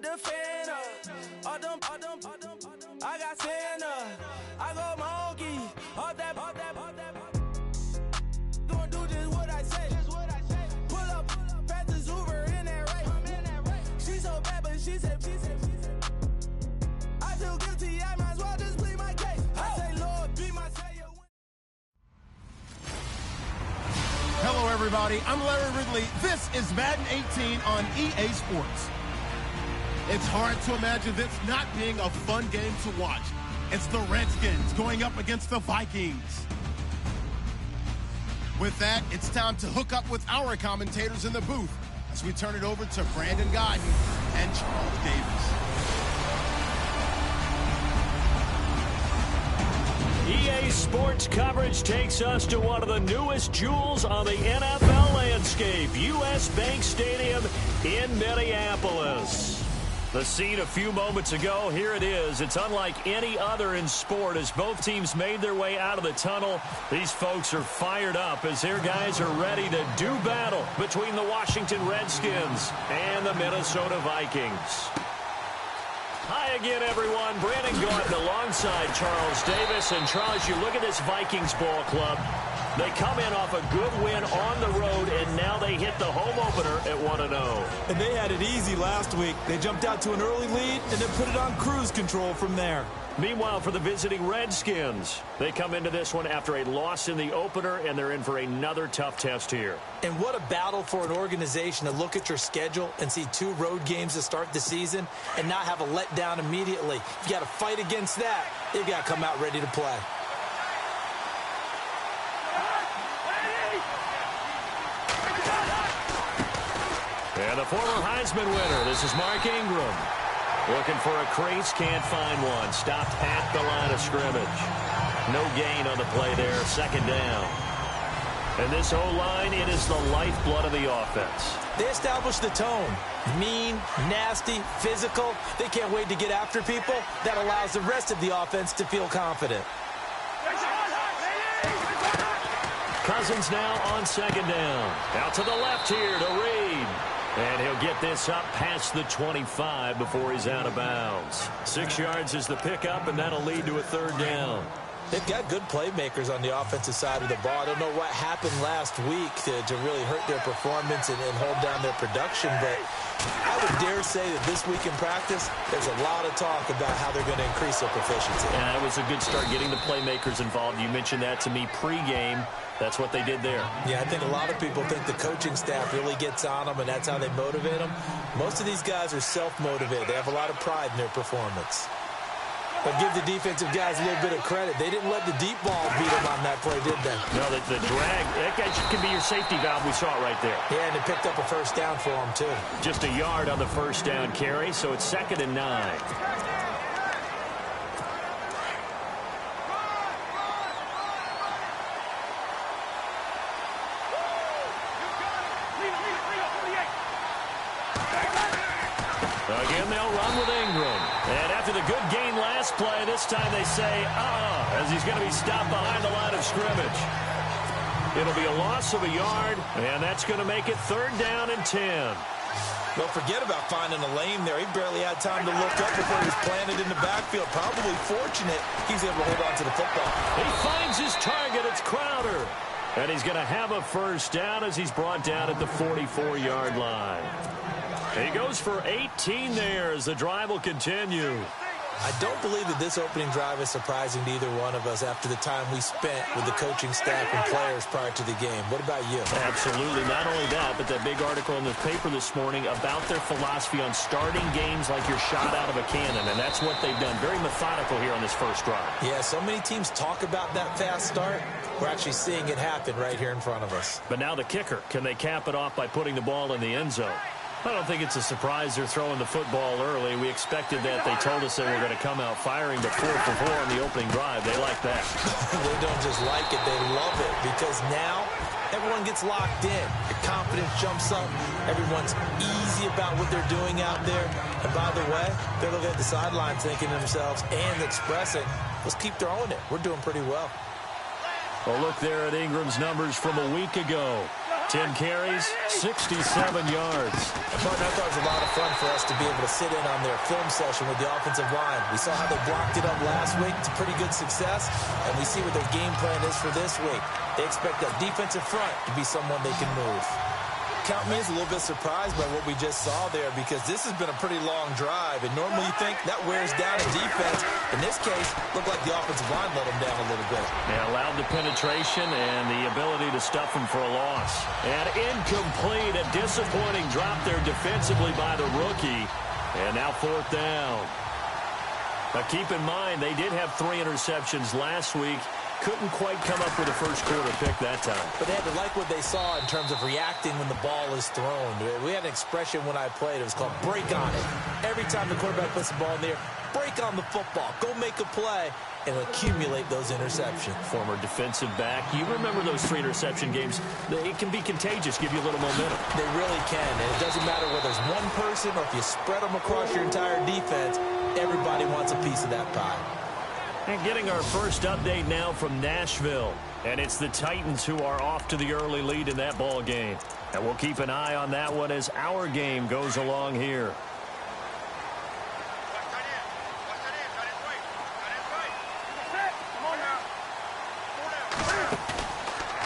with the fan up. I got Santa. I go monkey. Off that. Gonna do just what I say. Pull up, fastest Uber in that race. She so bad, but she said. I feel guilty, I might as well just plead my case. I say, Lord, be my savior. Hello, everybody. I'm Larry Ridley. This is Madden 18 on EA Sports. It's hard to imagine this not being a fun game to watch. It's the Redskins going up against the Vikings. With that, it's time to hook up with our commentators in the booth as we turn it over to Brandon Godden and Charles Davis. EA Sports coverage takes us to one of the newest jewels on the NFL landscape, US Bank Stadium in Minneapolis. The scene a few moments ago, here it is. It's unlike any other in sport as both teams made their way out of the tunnel. These folks are fired up as their guys are ready to do battle between the Washington Redskins and the Minnesota Vikings. Hi again, everyone. Brandon Gordon alongside Charles Davis. And Charles, you look at this Vikings ball club. They come in off a good win on the road, and now they hit the home opener at 1-0. And they had it easy last week. They jumped out to an early lead and then put it on cruise control from there. Meanwhile, for the visiting Redskins, they come into this one after a loss in the opener, and they're in for another tough test here. And what a battle for an organization to look at your schedule and see 2 road games to start the season and not have a letdown immediately. You've got to fight against that. You've got to come out ready to play. And the former Heisman winner, this is Mark Ingram. Looking for a crease, can't find one. Stopped at the line of scrimmage. No gain on the play there, second down. And this O-line, it is the lifeblood of the offense. They established the tone. Mean, nasty, physical. They can't wait to get after people. That allows the rest of the offense to feel confident. Cousins now on second down. Out to the left here to Reed. And he'll get this up past the 25 before he's out of bounds. 6 yards is the pickup, and that'll lead to a third down. They've got good playmakers on the offensive side of the ball. I don't know what happened last week to really hurt their performance and hold down their production, but I would dare say that this week in practice, there's a lot of talk about how they're going to increase their proficiency. Yeah, that was a good start getting the playmakers involved. You mentioned that to me pregame. That's what they did there. Yeah, I think a lot of people think the coaching staff really gets on them, and that's how they motivate them. Most of these guys are self-motivated. They have a lot of pride in their performance. But give the defensive guys a little bit of credit. They didn't let the deep ball beat them on that play, did they? No, the drag, that guy can be your safety valve. We saw it right there. Yeah, and they picked up a first down for them, too. Just a yard on the first down carry, so it's 2nd and 9. Again, they'll run with Ingram. And after the good gain last play, this time they say, as he's going to be stopped behind the line of scrimmage. It'll be a loss of a yard, and that's going to make it 3rd down and 10. Don't forget about finding a lane there. He barely had time to look up before he was planted in the backfield. Probably fortunate he's able to hold on to the football. He finds his target. It's Crowder. And he's going to have a first down as he's brought down at the 44-yard line. He goes for 18 there as the drive will continue. I don't believe that this opening drive is surprising to either one of us after the time we spent with the coaching staff and players prior to the game. What about you? Absolutely. Not only that, but that big article in the paper this morning about their philosophy on starting games like you're shot out of a cannon, and that's what they've done. Very methodical here on this first drive. Yeah, so many teams talk about that fast start. We're actually seeing it happen right here in front of us. But now the kicker. Can they cap it off by putting the ball in the end zone? I don't think it's a surprise they're throwing the football early. We expected that. They told us they were going to come out firing, but 4 for 4 on the opening drive. They like that. They don't just like it, they love it, because now everyone gets locked in. The confidence jumps up. Everyone's easy about what they're doing out there. And by the way, they're looking at the sidelines thinking to themselves and expressing, let's keep throwing it. We're doing pretty well. Well, look there at Ingram's numbers from a week ago. 10 carries, 67 yards. Partner, I thought it was a lot of fun for us to be able to sit in on their film session with the offensive line. We saw how they blocked it up last week. It's a pretty good success, and we see what their game plan is for this week. They expect that defensive front to be someone they can move. Count me as a little bit surprised by what we just saw there, because this has been a pretty long drive, and normally you think that wears down a defense. In this case, looked like the offensive line let them down a little bit. They allowed the penetration and the ability to stuff them for a loss. And incomplete, a disappointing drop there defensively by the rookie. And now 4th down. Now keep in mind, they did have 3 interceptions last week. Couldn't quite come up with a first quarter pick that time. But they had to like what they saw in terms of reacting when the ball is thrown. We had an expression when I played. It was called break on it. Every time the quarterback puts the ball in there, break on the football. Go make a play and accumulate those interceptions. Former defensive back. You remember those 3 interception games. It can be contagious, give you a little momentum. They really can. And it doesn't matter whether it's one person or if you spread them across your entire defense. Everybody wants a piece of that pie. And getting our first update now from Nashville. And it's the Titans who are off to the early lead in that ball game. And we'll keep an eye on that one as our game goes along here.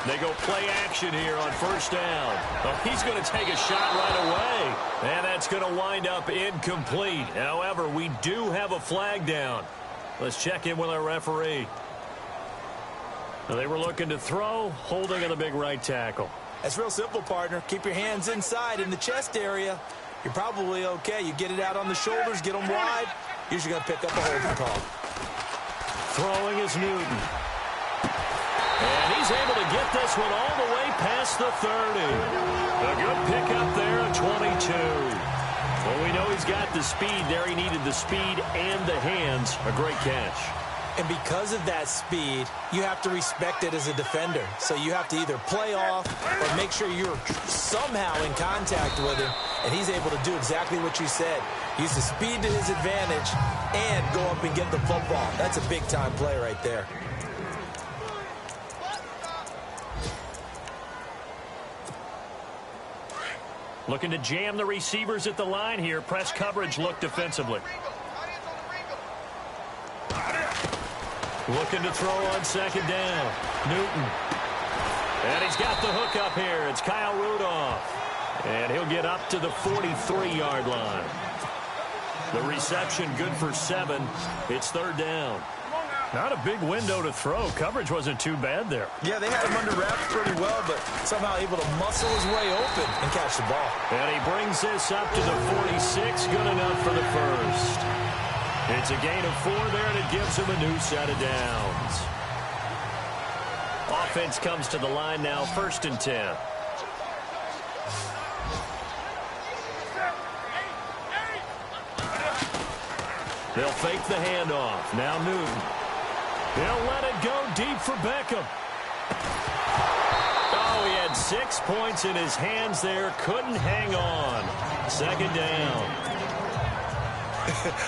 They go play action here on 1st down. Oh, he's going to take a shot right away. And that's going to wind up incomplete. However, we do have a flag down. Let's check in with our referee. They were looking to throw, holding on the big right tackle. That's real simple, partner. Keep your hands inside in the chest area. You're probably okay. You get it out on the shoulders, get them wide. Usually going to pick up a holding call. Throwing is Newton. And he's able to get this one all the way past the 30. A good pickup there at 22. Well, we know he's got the speed there. He needed the speed and the hands. A great catch. And because of that speed, you have to respect it as a defender. So you have to either play off or make sure you're somehow in contact with him. And he's able to do exactly what you said. Use the speed to his advantage and go up and get the football. That's a big-time play right there. Looking to jam the receivers at the line here. Press coverage look defensively. Looking to throw on 2nd down. Newton. And he's got the hook up here. It's Kyle Rudolph. And he'll get up to the 43-yard line. The reception good for 7. It's 3rd down. Not a big window to throw. Coverage wasn't too bad there. Yeah, they had him under wraps pretty well, but somehow able to muscle his way open and catch the ball. And he brings this up to the 46. Good enough for the first. It's a gain of 4 there, and it gives him a new set of downs. Offense comes to the line now, 1st and 10. They'll fake the handoff. Now Newton. They'll let it go deep for Beckham. Oh, he had 6 points in his hands there. Couldn't hang on. 2nd down.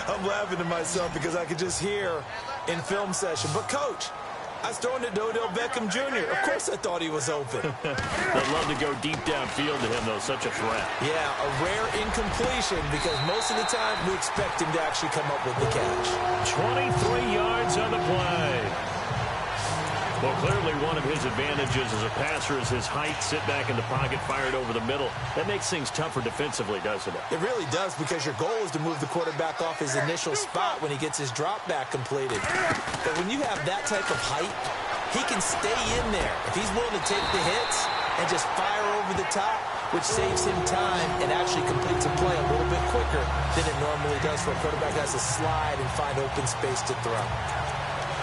I'm laughing to myself because I could just hear in film session. But, Coach, I was throwing to Odell Beckham Jr. Of course I thought he was open. They'd love to go deep downfield to him, though. Such a threat. Yeah, a rare incompletion because most of the time we expect him to actually come up with the catch. 23 yards on the play. Well, clearly one of his advantages as a passer is his height. Sit back in the pocket, fired over the middle. That makes things tougher defensively, doesn't it? It really does, because your goal is to move the quarterback off his initial spot when he gets his drop back completed. But when you have that type of height, he can stay in there. If he's willing to take the hits and just fire over the top, which saves him time and actually completes a play a little bit quicker than it normally does for a quarterback that has to slide and find open space to throw.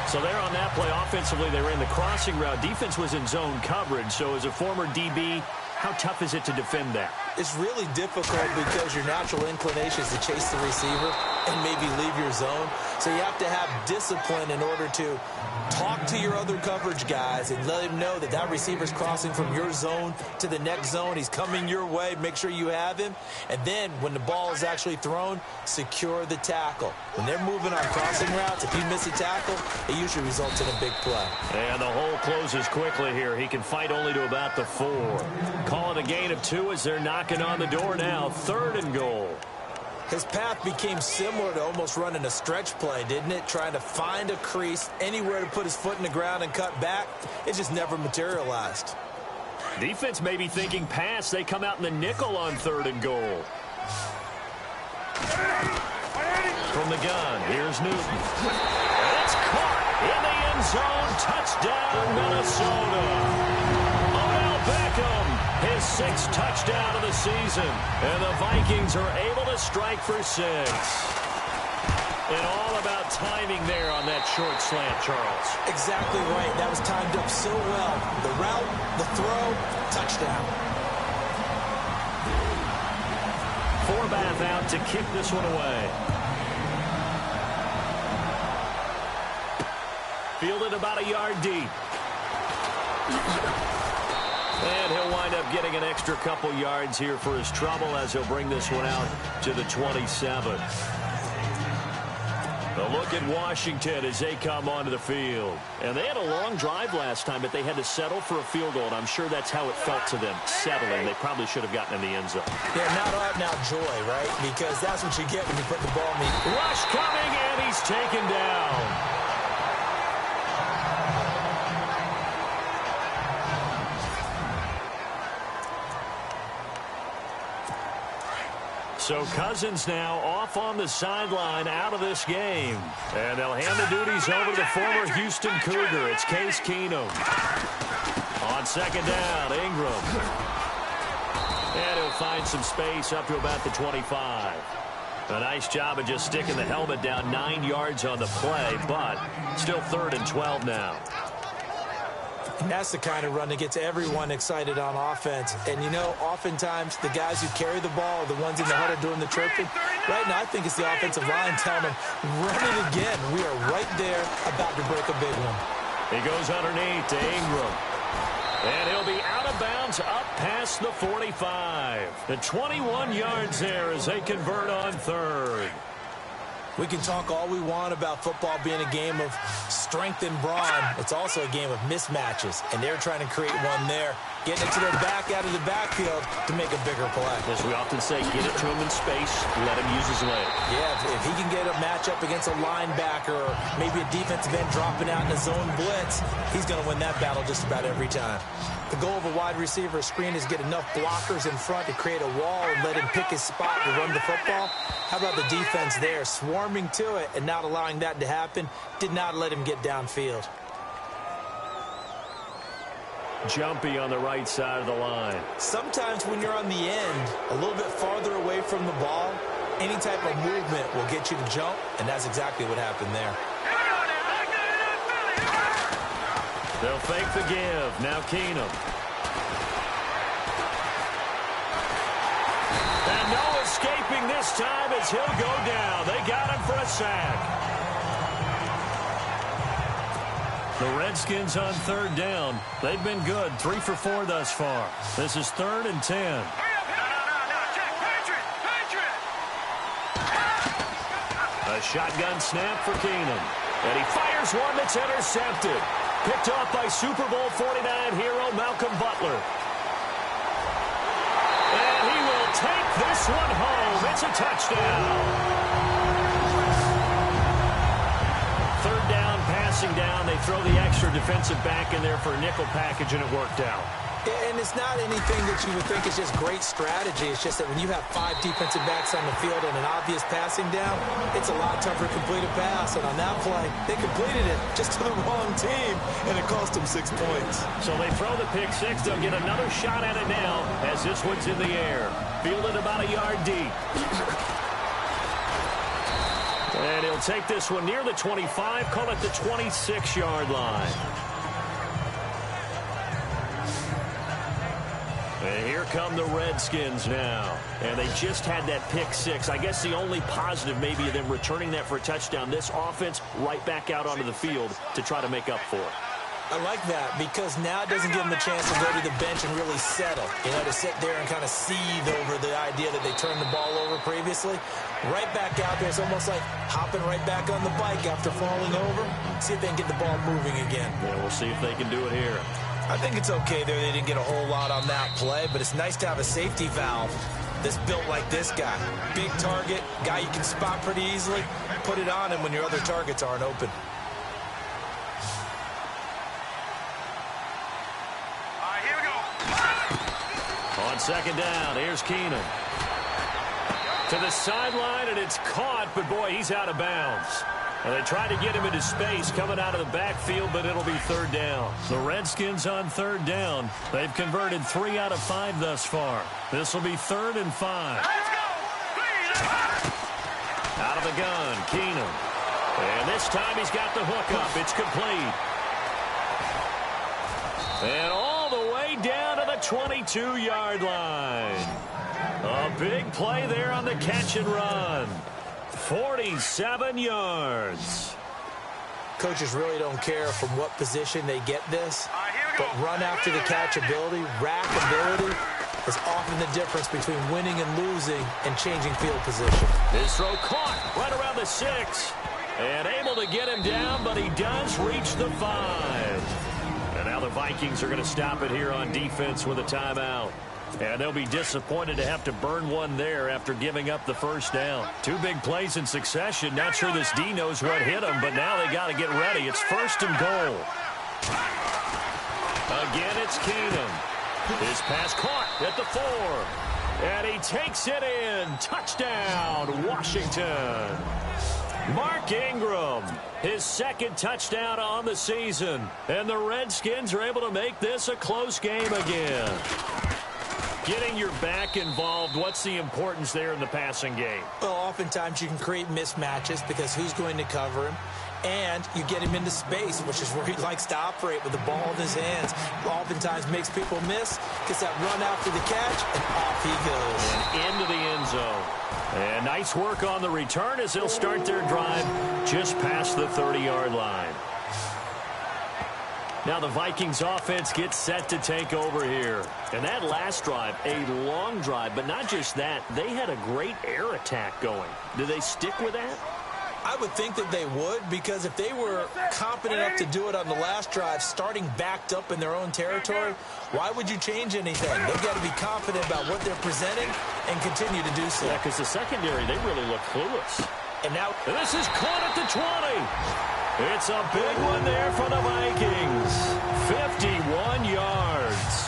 So there on that play, offensively, they ran the crossing route. Defense was in zone coverage. So as a former DB, how tough is it to defend that? It's really difficult because your natural inclination is to chase the receiver. and maybe leave your zone. So you have to have discipline in order to talk to your other coverage guys and let him know that that receiver's crossing from your zone to the next zone. He's coming your way. Make sure you have him. And then when the ball is actually thrown, secure the tackle. When they're moving on crossing routes, if you miss a tackle, it usually results in a big play. And the hole closes quickly here. He can fight only to about the 4. Call it a gain of 2 as they're knocking on the door now. 3rd and goal. His path became similar to almost running a stretch play, didn't it? Trying to find a crease, anywhere to put his foot in the ground and cut back. It just never materialized. Defense may be thinking pass. They come out in the nickel on 3rd and goal. From the gun, here's Newton. And it's caught in the end zone. Touchdown, Minnesota. His 6th touchdown of the season. And the Vikings are able to strike for 6. And all about timing there on that short slant, Charles. Exactly right. That was timed up so well. The route, the throw, touchdown. Forbath out to kick this one away. Fielded about a yard deep. And he'll wind up getting an extra couple yards here for his trouble as he'll bring this one out to the 27. A look at Washington as they come onto the field. And they had a long drive last time, but they had to settle for a field goal, and I'm sure that's how it felt to them, settling. They probably should have gotten in the end zone. Yeah, not out-and-out joy, right? Because that's what you get when you put the ball in the... Rush coming, and he's taken down. So Cousins now off on the sideline out of this game. And they'll hand the duties over to the former Houston Cougar. It's Case Keenum. On 2nd down, Ingram. And he'll find some space up to about the 25. A nice job of just sticking the helmet down 9 yards on the play, but still 3rd and 12 now. And that's the kind of run that gets everyone excited on offense. And, you know, oftentimes the guys who carry the ball are the ones in the huddle doing the chirping. Right now, I think it's the offensive line telling them, run it again. We are right there about to break a big one. He goes underneath to Ingram. And he'll be out of bounds up past the 45. The 21 yards there as they convert on 3rd. We can talk all we want about football being a game of strength and brawn. It's also a game of mismatches, and they're trying to create one there, getting it to their back out of the backfield to make a bigger play. As we often say, get it to him in space, let him use his leg. Yeah, if he can get a matchup against a linebacker or maybe a defensive end dropping out in a zone blitz, he's going to win that battle just about every time. The goal of a wide receiver screen is get enough blockers in front to create a wall and let him pick his spot to run the football. How about the defense there, swarming to it and not allowing that to happen? Did not let him get downfield. Jumpy on the right side of the line. Sometimes when you're on the end, a little bit farther away from the ball, any type of movement will get you to jump, and that's exactly what happened there. They'll fake the give. Now Keenum. And no escaping this time as he'll go down. They got him for a sack. The Redskins on 3rd down. They've been good. 3 for 4 thus far. This is 3rd and 10. A shotgun snap for Keenum. And he fires one that's intercepted. Picked off by Super Bowl 49 hero Malcolm Butler. And he will take this one home. It's a touchdown. 3rd down, passing down. They throw the extra defensive back in there for a nickel package, and it worked out. And it's not anything that you would think is just great strategy. It's just that when you have 5 defensive backs on the field and an obvious passing down, it's a lot tougher to complete a pass. And on that play, they completed it just to the wrong team, and it cost them 6 points. So they throw the pick 6. They'll get another shot at it now as this one's in the air. Fielded about a yard deep. And he'll take this one near the 25, call it the 26-yard line. And here here come the Redskins now. And they just had that pick six. I guess the only positive maybe of them returning that for a touchdown. This offense right back out onto the field to try to make up for it. I like that because now it doesn't give them the chance to go to the bench and really settle. You know, to sit there and kind of seethe over the idea that they turned the ball over previously. Right back out there. It's almost like hopping right back on the bike after falling over. See if they can get the ball moving again. Yeah, we'll see if they can do it here. I think it's okay there. They didn't get a whole lot on that play, but it's nice to have a safety valve that's built like this guy. Big target, guy you can spot pretty easily. Put it on him when your other targets aren't open. On second down, here's Keenum. To the sideline, and it's caught, but boy, he's out of bounds. And they try to get him into space coming out of the backfield, but it'll be third down. The Redskins on third down. They've converted 3 out of 5 thus far. This will be 3rd and 5. Out of the gun, Keenum. And this time he's got the hook up. It's complete. And all the way down to the 22-yard line. A big play there on the catch and run. 47 yards. Coaches really don't care from what position they get this, but run after the catch ability, rack ability, is often the difference between winning and losing and changing field position. This throw caught right around the 6. And able to get him down, but he does reach the 5. And now the Vikings are going to stop it here on defense with a timeout. And they'll be disappointed to have to burn one there after giving up the first down. 2 big plays in succession. Not sure this D knows what hit him, but now they got to get ready. It's 1st and goal. Again, it's Keenum. His pass caught at the 4. And he takes it in. Touchdown, Washington. Mark Ingram, his 2nd touchdown on the season. And the Redskins are able to make this a close game again. Getting your back involved, what's the importance there in the passing game? Well, oftentimes you can create mismatches because who's going to cover him? And you get him into space, which is where he likes to operate with the ball in his hands. Oftentimes makes people miss, gets that run after the catch, and off he goes. And into the end zone. And nice work on the return as they'll start their drive just past the 30-yard line. Now the Vikings offense gets set to take over here. And that last drive, a long drive, but not just that, they had a great air attack going. Do they stick with that? I would think that they would, because if they were confident enough to do it on the last drive, starting backed up in their own territory, why would you change anything? They've got to be confident about what they're presenting and continue to do so. Yeah, because the secondary, they really look clueless. And now this is caught at the 20. It's a big one there for the Vikings. 51 yards.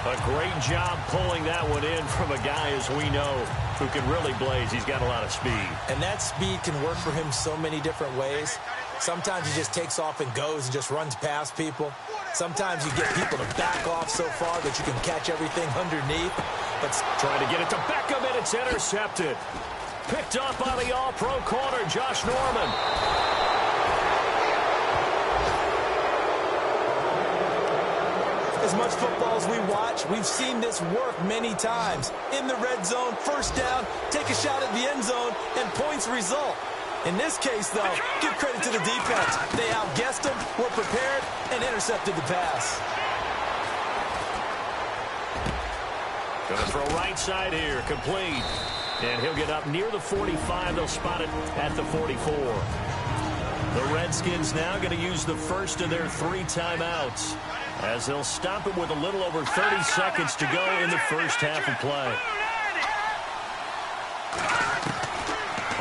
A great job pulling that one in from a guy, as we know, who can really blaze. He's got a lot of speed. And that speed can work for him so many different ways. Sometimes he just takes off and goes and just runs past people. Sometimes you get people to back off so far that you can catch everything underneath. But trying to get it to Beckham, and it's intercepted. Picked up by the all-pro corner, Josh Norman. As much football as we watch, we've seen this work many times. In the red zone, first down, take a shot at the end zone, and points result. In this case, though, give credit to the defense. They outguessed them, were prepared, and intercepted the pass. Going to throw right side here, complete. And he'll get up near the 45. They'll spot it at the 44. The Redskins now going to use the first of their 3 timeouts, as they'll stop it with a little over 30 seconds to go in the first half of play.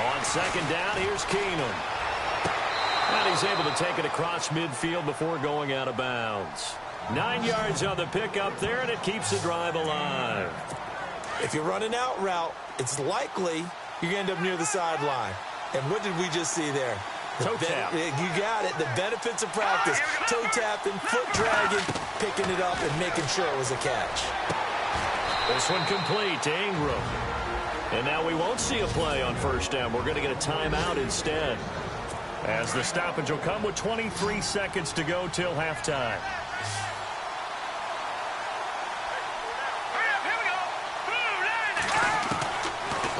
On second down, here's Keenum. And he's able to take it across midfield before going out of bounds. 9 yards on the pickup there, and it keeps the drive alive. If you run an out route, it's likely you're going to end up near the sideline. And what did we just see there? Toe tap. You got it. The benefits of practice. Toe tapping, foot dragging, picking it up, and making sure it was a catch. This one complete to Ingram. And now we won't see a play on first down. We're going to get a timeout instead, as the stoppage will come with 23 seconds to go till halftime.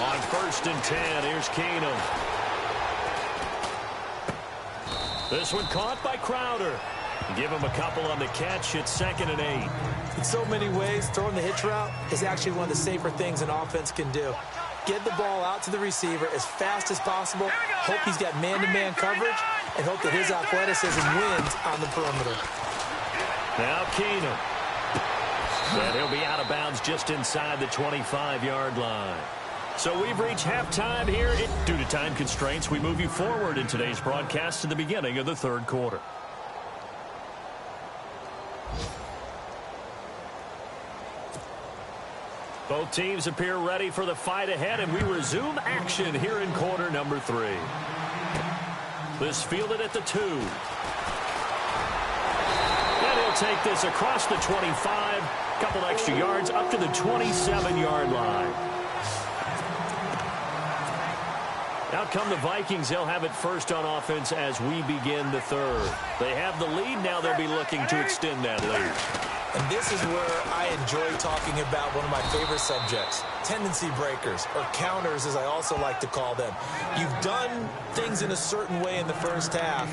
On 1st and 10, here's Keenum. This one caught by Crowder. Give him a couple on the catch. It's 2nd and 8. In so many ways, throwing the hitch route is actually one of the safer things an offense can do. Get the ball out to the receiver as fast as possible, hope he's got man-to-man coverage, and hope that his athleticism wins on the perimeter. Now Keenum. And he'll be out of bounds just inside the 25-yard line. So we've reached halftime here. Due to time constraints, we move you forward in today's broadcast to the beginning of the 3rd quarter. Both teams appear ready for the fight ahead, and we resume action here in quarter number 3. This fielded at the 2. And he'll take this across the 25, couple extra yards up to the 27-yard line. Out come the Vikings. They'll have it first on offense as we begin the 3rd. They have the lead. Now they'll be looking to extend that lead. And this is where I enjoy talking about one of my favorite subjects, tendency breakers, or counters as I also like to call them. You've done things in a certain way in the first half,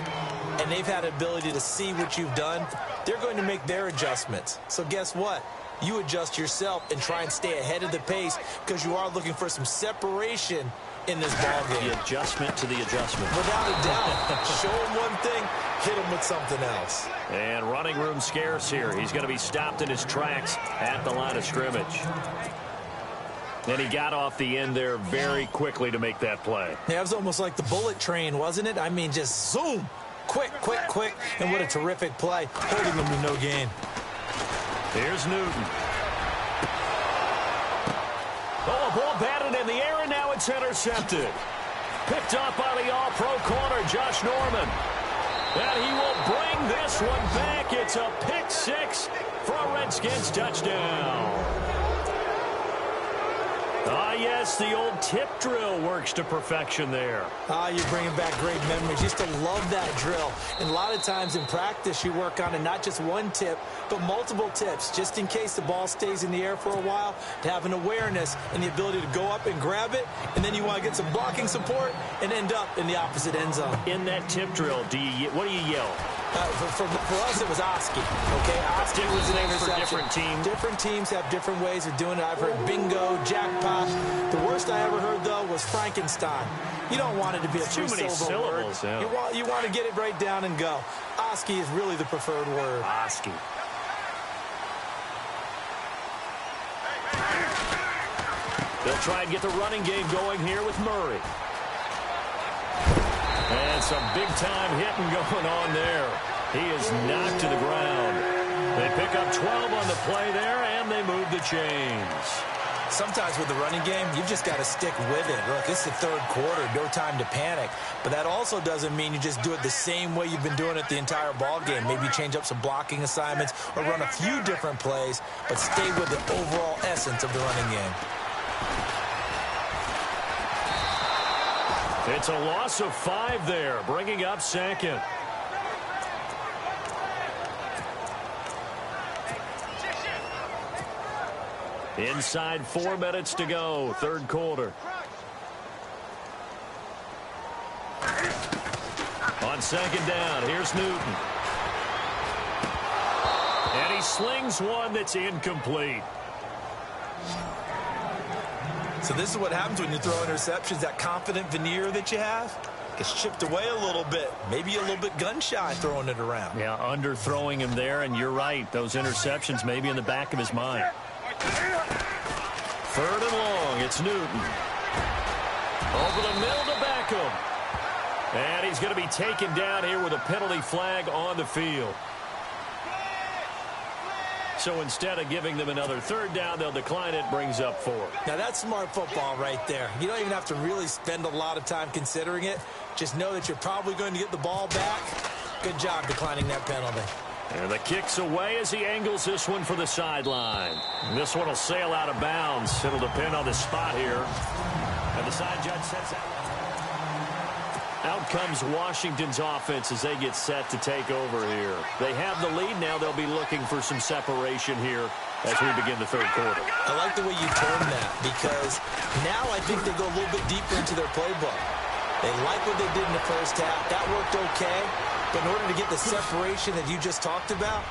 and they've had the ability to see what you've done. They're going to make their adjustments. So guess what? You adjust yourself and try and stay ahead of the pace because you are looking for some separation in this ball game. The adjustment to the adjustment. Without a doubt. Show him one thing, hit him with something else. And running room scarce here. He's going to be stopped in his tracks at the line of scrimmage. And he got off the end there very quickly to make that play. Yeah, it was almost like the bullet train, wasn't it? I mean, just zoom. Quick, quick, quick. And what a terrific play. Holding him to no gain. Here's Newton. Oh, a ball batted in the air, and now it's intercepted. Picked up by the all-pro corner, Josh Norman. And he will bring this one back. It's a pick 6 for a Redskins touchdown. Ah, yes, the old tip drill works to perfection there. You're bringing back great memories. Used to love that drill. And a lot of times in practice, you work on it, not just one tip, but multiple tips, just in case the ball stays in the air for a while, to have an awareness and the ability to go up and grab it, and then you want to get some blocking support and end up in the opposite end zone. In that tip drill, what do you yell? For us, it was Oski. Okay, Oski was an interception. For different teams. Different teams have different ways of doing it. I've heard bingo, jackpot. The worst I ever heard, though, was Frankenstein. You don't want it to be a too many syllables. Word. Yeah. You want to get it right down and go. Oski is really the preferred word. Oski. They'll try and get the running game going here with Murray. And some big-time hitting going on there. He is knocked to the ground. They pick up 12 on the play there, and they move the chains. Sometimes with the running game, you've just got to stick with it. Look, it's the 3rd quarter, no time to panic. But that also doesn't mean you just do it the same way you've been doing it the entire ball game. Maybe change up some blocking assignments or run a few different plays, but stay with the overall essence of the running game. It's a loss of 5 there, bringing up 2nd. Inside 4 minutes to go, 3rd quarter. On 2nd down, here's Newton. And he slings one that's incomplete. So this is what happens when you throw interceptions. That confident veneer that you have gets chipped away a little bit. Maybe a little bit gun-shy throwing it around. Yeah, underthrowing him there, and you're right. Those interceptions may be in the back of his mind. 3rd and long, it's Newton. Over the middle to Beckham. And he's going to be taken down here with a penalty flag on the field. So instead of giving them another 3rd down, they'll decline it, brings up 4. Now that's smart football right there. You don't even have to really spend a lot of time considering it. Just know that you're probably going to get the ball back. Good job declining that penalty. And the kick's away as he angles this one for the sideline. This one will sail out of bounds. It'll depend on the spot here. And the side judge sets out. Out comes Washington's offense as they get set to take over here. They have the lead now. They'll be looking for some separation here as we begin the third quarter. I like the way you term that, because now I think they go a little bit deeper into their playbook. They like what they did in the first half. That worked okay. But in order to get the separation that you just talked about,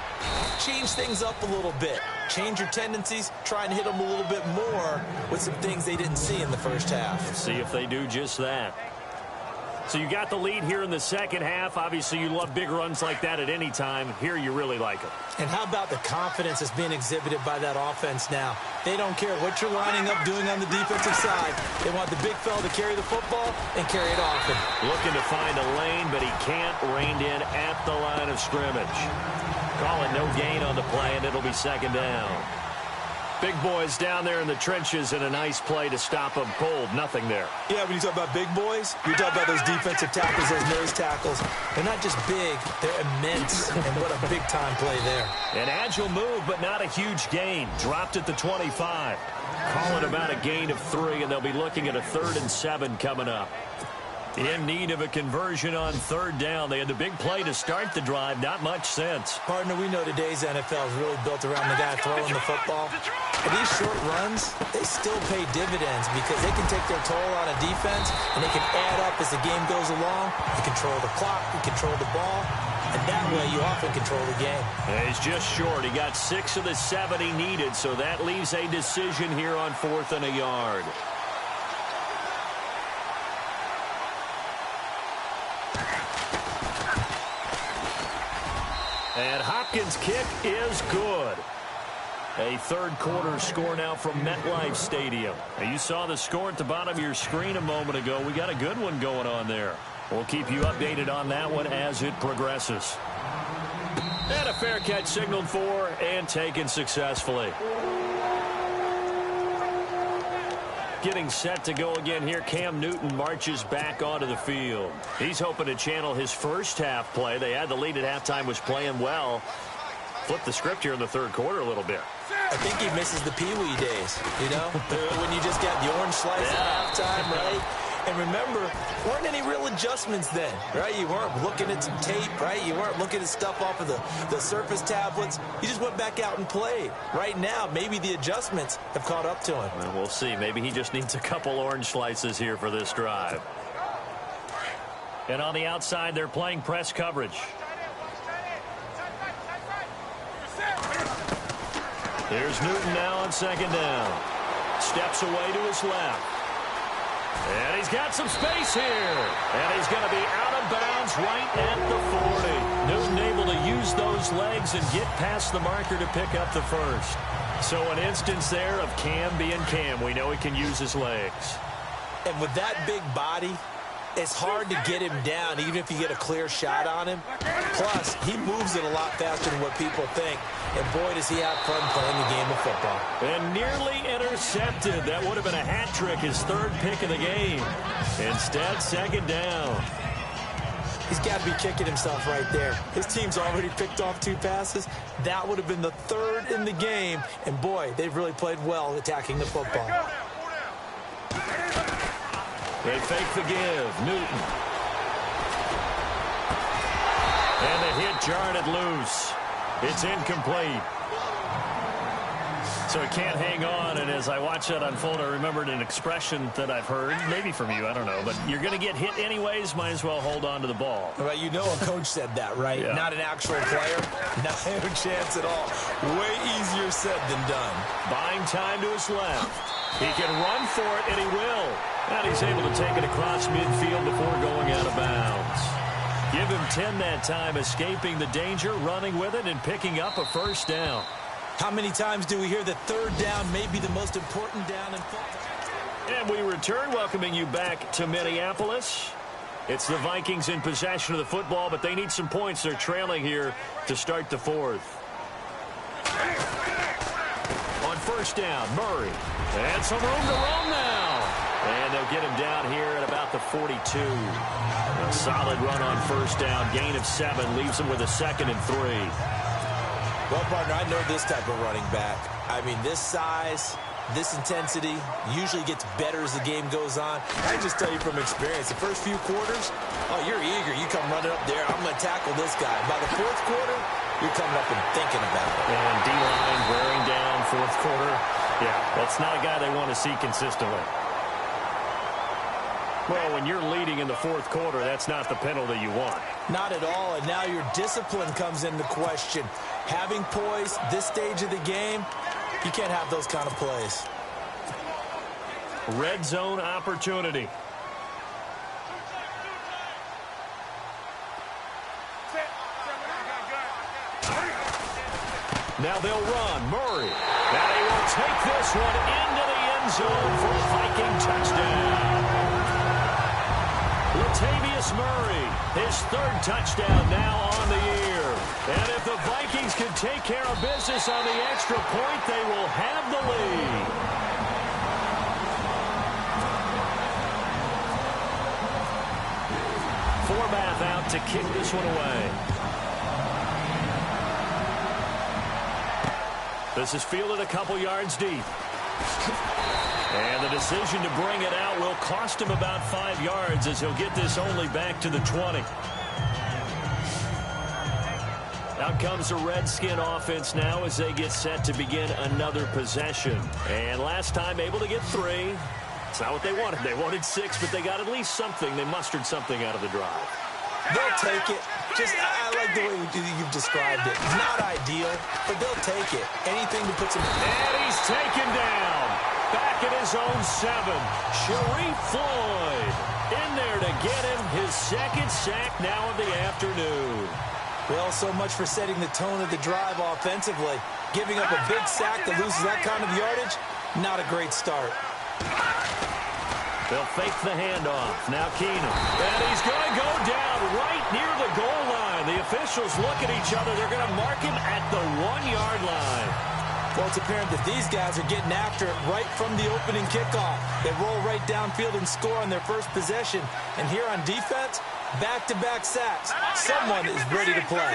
change things up a little bit. Change your tendencies. Try and hit them a little bit more with some things they didn't see in the first half. Let's see if they do just that. So you got the lead here in the second half. Obviously, you love big runs like that at any time. Here, you really like it. And how about the confidence that's being exhibited by that offense now? They don't care what you're lining up doing on the defensive side. They want the big fella to carry the football and carry it often. Looking to find a lane, but he can't. Reined in at the line of scrimmage. Calling no gain on the play, and it'll be second down. Big boys down there in the trenches, and a nice play to stop them cold. Nothing there. Yeah, when you talk about big boys, you talk about those defensive tackles, those nose tackles. They're not just big, they're immense. And what a big-time play there. An agile move, but not a huge gain. Dropped at the 25. Calling about a gain of 3, and they'll be looking at a 3rd and 7 coming up. In need of a conversion on third down. They had the big play to start the drive. Not much sense. Partner, we know today's NFL is really built around the guy throwing the football. But these short runs, they still pay dividends because they can take their toll on a defense, and they can add up as the game goes along. You control the clock, you control the ball, and that way you often control the game. He's just short. He got 6 of the 7 he needed, so that leaves a decision here on 4th and a yard. And Hopkins' kick is good. A third quarter score now from MetLife Stadium. Now, you saw the score at the bottom of your screen a moment ago. We got a good one going on there. We'll keep you updated on that one as it progresses. And a fair catch signaled for and taken successfully. Getting set to go again here. Cam Newton marches back onto the field. He's hoping to channel his first half play. They had the lead at halftime, was playing well. Flip the script here in the third quarter a little bit. I think he misses the Pee-wee days, you know, when you just got the orange slice at halftime, right? And remember, weren't any real adjustments then, right? You weren't looking at some tape, right? You weren't looking at stuff off of the surface tablets. You just went back out and played. Right now, maybe the adjustments have caught up to him. Well, we'll see. Maybe he just needs a couple orange slices here for this drive. And on the outside, they're playing press coverage. Here's Newton now on second down. Steps away to his left. And he's got some space here. And he's going to be out of bounds right at the 40. Newton able to use those legs and get past the marker to pick up the first. So an instance there of Cam being Cam. We know he can use his legs. And with that big body, it's hard to get him down, even if you get a clear shot on him. Plus, he moves it a lot faster than what people think. And boy, does he have fun playing the game of football. And nearly intercepted. That would have been a hat trick, his third pick of the game. Instead, second down. He's got to be kicking himself right there. His team's already picked off 2 passes. That would have been the 3rd in the game. And boy, they've really played well attacking the football. They fake the give. Newton. And the hit jarred it loose. It's incomplete. So it can't hang on, and as I watch that unfold, I remembered an expression that I've heard, maybe from you, I don't know, but you're going to get hit anyways, might as well hold on to the ball. Right, you know a coach said that, right? Yeah. Not an actual player. No chance at all. Way easier said than done. Buying time to his left. He can run for it, and he will. And he's able to take it across midfield before going out of bounds. Give him 10 that time, escaping the danger, running with it, and picking up a first down. How many times do we hear that third down may be the most important down in football? And we return, welcoming you back to Minneapolis. It's the Vikings in possession of the football, but they need some points. They're trailing here to start the 4th. On first down, Murray. And some room to roam now. And they'll get him down here at about the 42. A solid run on first down. Gain of 7 leaves him with a 2nd and 3. Well, partner, I know this type of running back. I mean, this size, this intensity usually gets better as the game goes on. I can just tell you from experience, the first few quarters, oh, you're eager. You come running up there, I'm going to tackle this guy. By the fourth quarter, you're coming up and thinking about it. And D-line wearing down fourth quarter. Yeah, that's not a guy they want to see consistently. Well, when you're leading in the fourth quarter, that's not the penalty you want. Not at all, and now your discipline comes into question. Having poise this stage of the game, you can't have those kind of plays. Red zone opportunity. Now they'll run. Murray. Now he will take this one into the end zone for a Viking touchdown. Latavius Murray, his third touchdown now on the year. And if the Vikings can take care of business on the extra point, they will have the lead. Forbath out to kick this one away. This is fielded a couple yards deep. And the decision to bring it out will cost him about 5 yards as he'll get this only back to the 20. Out comes the Redskin offense now as they get set to begin another possession. And last time able to get 3. It's not what they wanted. They wanted 6, but they got at least something. They mustered something out of the drive. They'll take it. I like the way you've described it. Not ideal, but they'll take it. Anything to put some... And he's taken down. Back at his own 7. Sharif Floyd in there to get him his second sack now of the afternoon. Well, so much for setting the tone of the drive offensively. Giving up a big sack that loses that kind of yardage, not a great start. They'll fake the handoff. Now Keenum. And he's going to go down right near the goal line. The officials look at each other. They're going to mark him at the 1-yard line. Well, it's apparent that these guys are getting after it right from the opening kickoff. They roll right downfield and score on their first possession. And here on defense, back-to-back sacks. Someone is ready to play.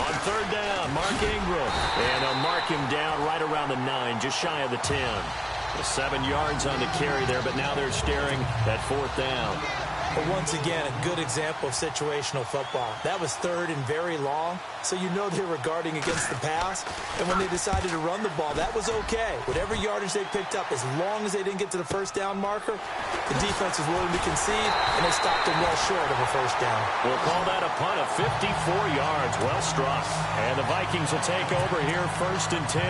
On third down, Mark Ingram. And they'll mark him down right around the 9, just shy of the 10. 7 yards on the carry there, but now they're staring at fourth down. But once again, a good example of situational football. That was third and very long, so you know they were guarding against the pass. And when they decided to run the ball, that was okay. Whatever yardage they picked up, as long as they didn't get to the first down marker, the defense was willing to concede, and they stopped them well short of a first down. We'll call that a punt of 54 yards. Well struck. And the Vikings will take over here first and 10.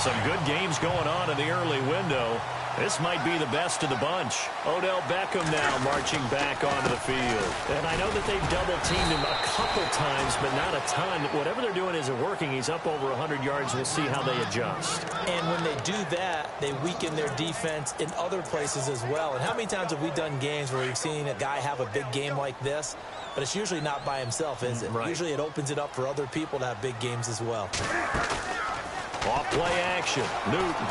Some good games going on in the early window. This might be the best of the bunch. Odell Beckham now marching back onto the field. And I know that they've double-teamed him a couple times, but not a ton. Whatever they're doing isn't working. He's up over 100 yards. We'll see how they adjust. And when they do that, they weaken their defense in other places as well. And how many times have we done games where we've seen a guy have a big game like this? But it's usually not by himself, is it? Right. Usually it opens it up for other people to have big games as well. Off play action. Newton.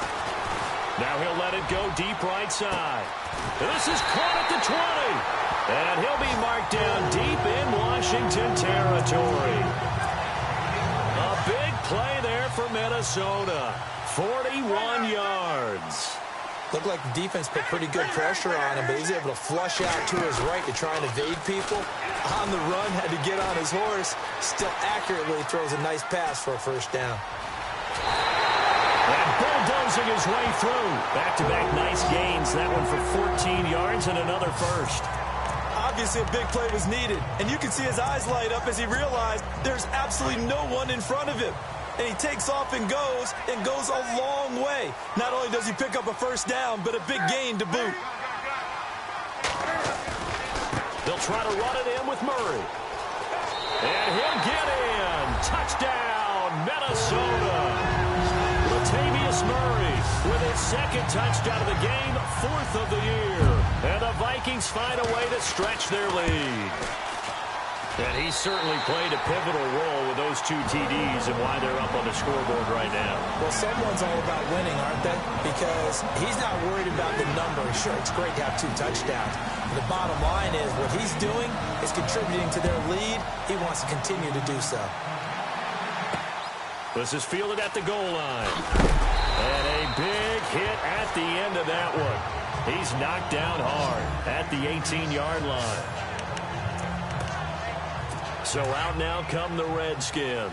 Now he'll let it go deep right side. This is caught at the 20. And he'll be marked down deep in Washington territory. A big play there for Minnesota. 41 yards. Looked like the defense put pretty good pressure on him, but he's able to flush out to his right to try and evade people. On the run, had to get on his horse. Still accurately throws a nice pass for a first down. And bulldozing his way through. Back-to-back nice gains. That one for 14 yards and another first. Obviously a big play was needed, and you can see his eyes light up as he realized there's absolutely no one in front of him. And he takes off and goes a long way. Not only does he pick up a first down, but a big gain to boot. They'll try to run it in with Murray. And he'll get in. Touchdown, Minnesota. Latavius Murray with his second touchdown of the game, 4th of the year. And the Vikings find a way to stretch their lead. And he certainly played a pivotal role with those 2 TDs and why they're up on the scoreboard right now. Well, someone's all about winning, aren't they? Because he's not worried about the number. Sure, it's great to have 2 touchdowns. But the bottom line is what he's doing is contributing to their lead. He wants to continue to do so. This is fielded at the goal line. And a big hit at the end of that one. He's knocked down hard at the 18-yard line. So out now come the Redskins.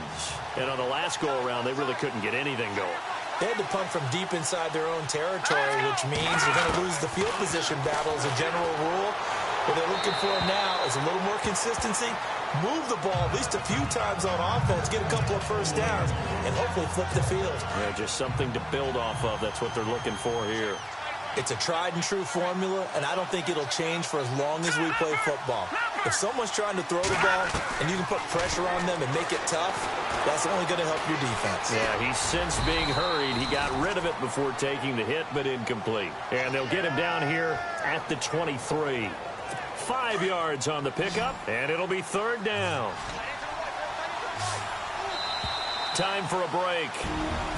And on the last go-around, they really couldn't get anything going. They had to punt from deep inside their own territory, which means you're going to lose the field position battle as a general rule. What they're looking for now is a little more consistency, move the ball at least a few times on offense, get a couple of first downs, and hopefully flip the field. Yeah, just something to build off of. That's what they're looking for here. It's a tried-and-true formula, and I don't think it'll change for as long as we play football. If someone's trying to throw the ball and you can put pressure on them and make it tough, that's only going to help your defense. Yeah, he's since being hurried. He got rid of it before taking the hit, but incomplete. And they'll get him down here at the 23. 5 yards on the pickup, and it'll be third down. Time for a break.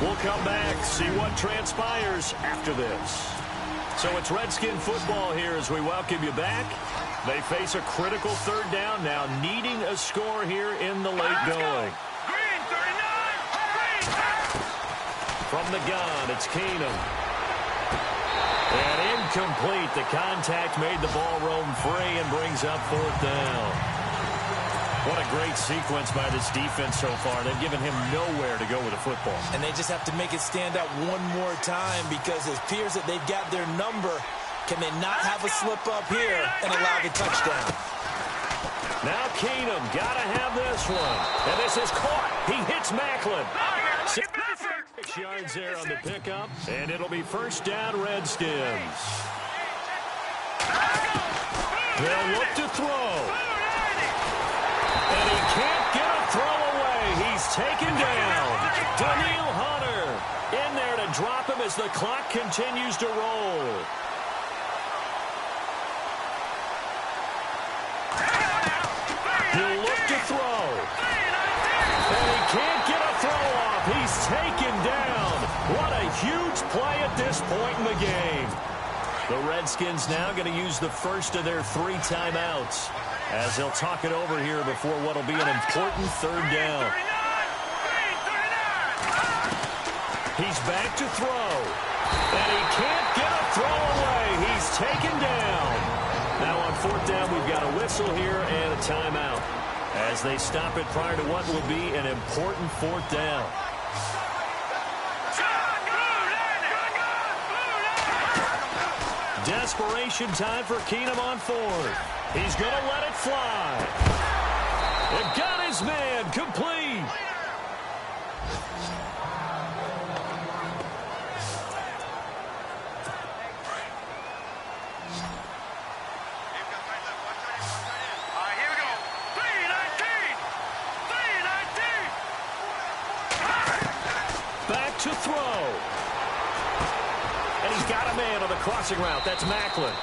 We'll come back, see what transpires after this. So it's Redskin football here as we welcome you back. They face a critical third down now, needing a score here in the late going. From the gun, it's Keenum. And incomplete. The contact made the ball roam free and brings up fourth down. What a great sequence by this defense so far. They've given him nowhere to go with the football. And they just have to make it stand out one more time because it appears that they've got their number. Can they not have a slip up here and allow the touchdown? Now Keenum got to have this one. And this is caught. He hits Macklin. 6 yards there on the pickup. And it'll be first down Redskins. They'll look to throw. And he can't get a throw away. He's taken down. Daniil Hunter in there to drop him as the clock continues to roll. He'll look to throw. And he can't get a throw off. He's taken down. What a huge play at this point in the game. The Redskins now going to use the first of their 3 timeouts as they'll talk it over here before what will be an important third down. He's back to throw. And he can't get a throw away. He's taken down. Now on fourth down, we've got a whistle here and a timeout as they stop it prior to what will be an important fourth down. Desperation time for Keenum on fourth. He's going to let it fly. It got his man complete. Here we go. 3-19. Back to throw. And he's got a man on the crossing route. That's Macklin.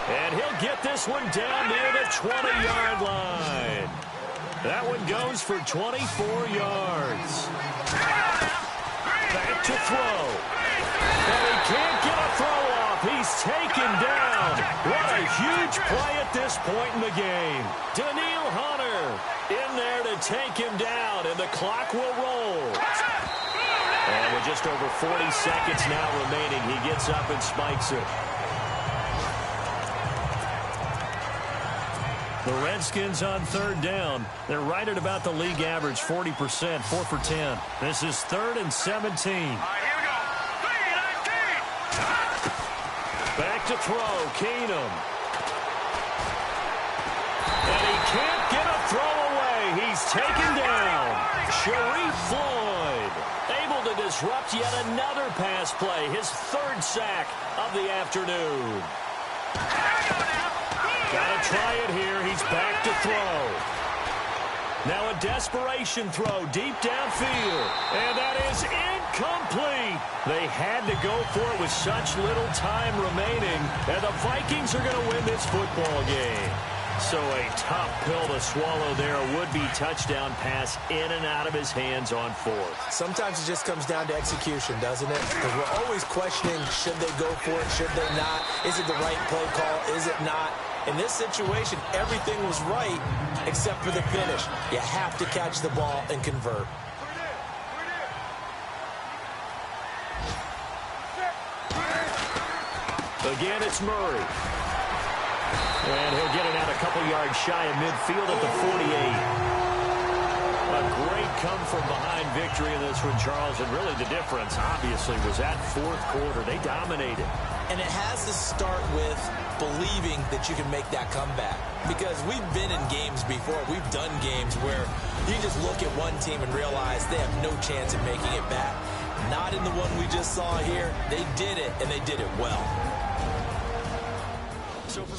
And he'll get this one down near the 20-yard line. That one goes for 24 yards. Back to throw. And he can't get a throw off. He's taken down. What a huge play at this point in the game. Daniil Hunter in there to take him down, and the clock will roll. And with just over 40 seconds now remaining, he gets up and spikes it. The Redskins on third down. They're right at about the league average, 40%, 4 for 10. This is 3rd and 17. Here we go. 3-19. Back to throw, Keenum. And he can't get a throw away. He's taken down. Sharif Floyd able to disrupt yet another pass play. His 3rd sack of the afternoon. Got to try it here. He's back to throw. Now a desperation throw deep downfield. And that is incomplete. They had to go for it with such little time remaining. And the Vikings are going to win this football game. So a tough pill to swallow there. A would-be touchdown pass in and out of his hands on fourth. Sometimes it just comes down to execution, doesn't it? Because we're always questioning, should they go for it, should they not? Is it the right play call, is it not? In this situation, everything was right except for the finish. You have to catch the ball and convert. Again, it's Murray. And he'll get it out a couple yards shy of midfield at the 48. A great come-from-behind victory in this one, Charles. And really the difference, obviously, was that fourth quarter. They dominated. And it has to start with believing that you can make that comeback. Because we've been in games before. We've done games where you just look at one team and realize they have no chance of making it back. Not in the one we just saw here. They did it, and they did it well. So for